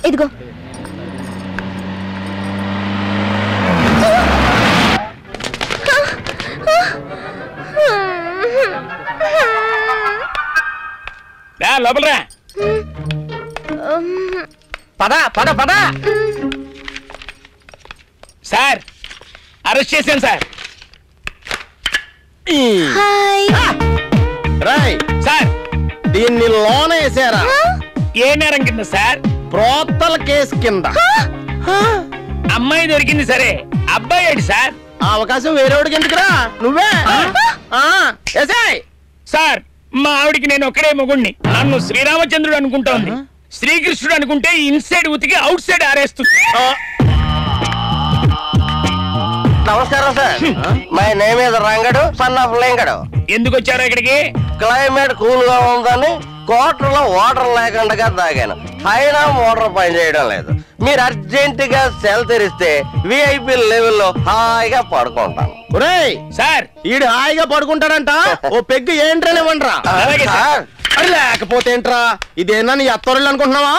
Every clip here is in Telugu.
ఇదిగో లోపలరా పద పద పద సార్ అరెస్ట్ చేశాను సార్. సార్ దీన్ని లోన వేసారా? ఏ నేరం కింద సార్? ప్రోత్తల కేసు కింద. అమ్మాయి దొరికింది సరే, అబ్బాయి ఏంటి సార్? ఆ అవకాశం వేరేవాడికి ఎందుకురా, నువ్వే సార్. మా ఆవిడికి నేను ఒక్కడే మొగుణ్ణి. నన్ను శ్రీరామచంద్రుడు అనుకుంటోంది. శ్రీకృష్ణుడు అనుకుంటే ఇన్సైడ్ ఉతికి అవుట్ సైడ్ ఆరేస్తుంది. నమస్కారం sir. My name is Rangadu, son of Lingadu. ఎందుకు వచ్చారు ఇక్కడికి? క్లైమేట్ కూల్ గా ఉందని కోటర్లో వాటర్ లేకుండా తాగాను. అయినా మోటార్ పని చేయడం లేదు. మీరు అర్జెంట్ గా సెల్ తెరిస్తే విఐపి లెవెల్లో హాయిగా పడుకుంటాను. సార్ ఈడు హాయిగా పడుకుంటాడంట. ఓ పెగ్గు ఏంట్రనివ్వండిరా. లేకపోతే ఏంట్రా, ఇదేనా నీ అత్తరుళ్ళు అనుకుంటున్నావా?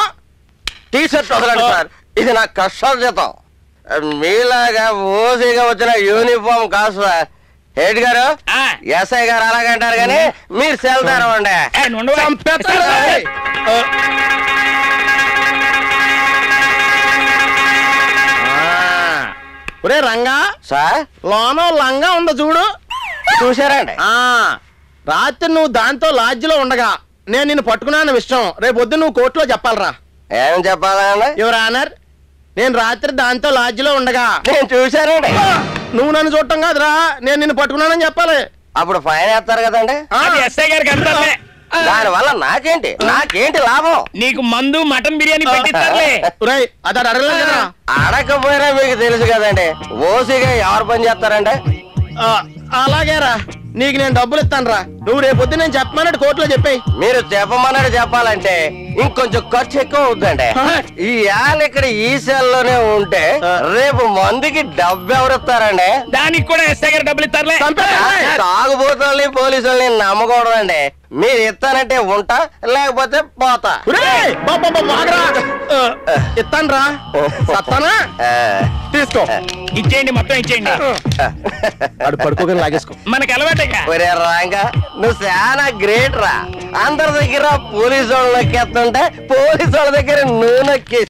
టీ షర్ట్ వదలండి సార్, ఇది నా కష్టార్జితం. మీలాగా ఓసీగా వచ్చిన యూనిఫామ్ కాదు సార్. హెడ్ గారు, ఎస్ఐ గారు అలాగంటారు కానీ మీరు సెల్ తెరవండి. ఒరే రంగా సార్, లోనో లంగా ఉందో చూడు. చూసారండి? రాత్రి నువ్వు దాంతో లాడ్జిలో ఉండగా నేను నిన్ను పట్టుకున్నాన్న విషయం రేపు పొద్దు నువ్వు కోర్టులో చెప్పాలరా. ఏం చెప్పాలండి? యువర్ ఆనర్, నేను రాత్రి దాంతో లాడ్జిలో ఉండగా నేను చూశానండి. నువ్వు నన్ను చూడటం కాదురా, నేను నిన్ను పట్టుకున్నానని చెప్పాలి. అప్పుడు ఫైన్ వేస్తారు కదండి. ఎస్ఐ గారికి అంటారులే. దాని వల్ల నాకేంటి లాభం? నీకు మందు మటన్ బిర్యానీ పెట్టిస్తారులే. అది అడగలేదు కదా. అడగపోయినా మీకు తెలుసు కదండి, ఓసీగా ఎవరు పని చేస్తారండి. అలాగేరా, నీకు నేను డబ్బులు ఇస్తాను రా. నువ్వు రేపొద్దు నేను చెప్పమన్నట్టు కోర్టులో చెప్పాయి. మీరు చెప్పమన్నట్టు చెప్పాలంటే ఇంకొంచెం ఖర్చు ఎక్కువ అవుతుందండి. ఈ యాల్ ఇక్కడ ఈ సెల్లోనే ఉంటే రేపు మందుకి డబ్బు ఎవరిస్తారండి? దానికి కూడా ఎస్ఐ గారు డబ్బులు ఇస్తారులే. తాగుబోతుల్ని పోలీసుల్ని నమ్మకూడదండి. మీరు ఇస్తానంటే ఉంటా, లేకపోతే పోతా. ఇస్తాను రా. తీసుకో, ఇచ్చేయండి, మొత్తం ఇచ్చేయండి. పడుకోగానే లాగేసుకో. మనకి అలవాటే. రాంగా, నువ్వు చాలా గ్రేట్ రా. అందరి దగ్గర పోలీసు వాళ్ళు నొక్కేస్తుంటే పోలీసు వాళ్ళ దగ్గర నువ్వు నొక్కేసి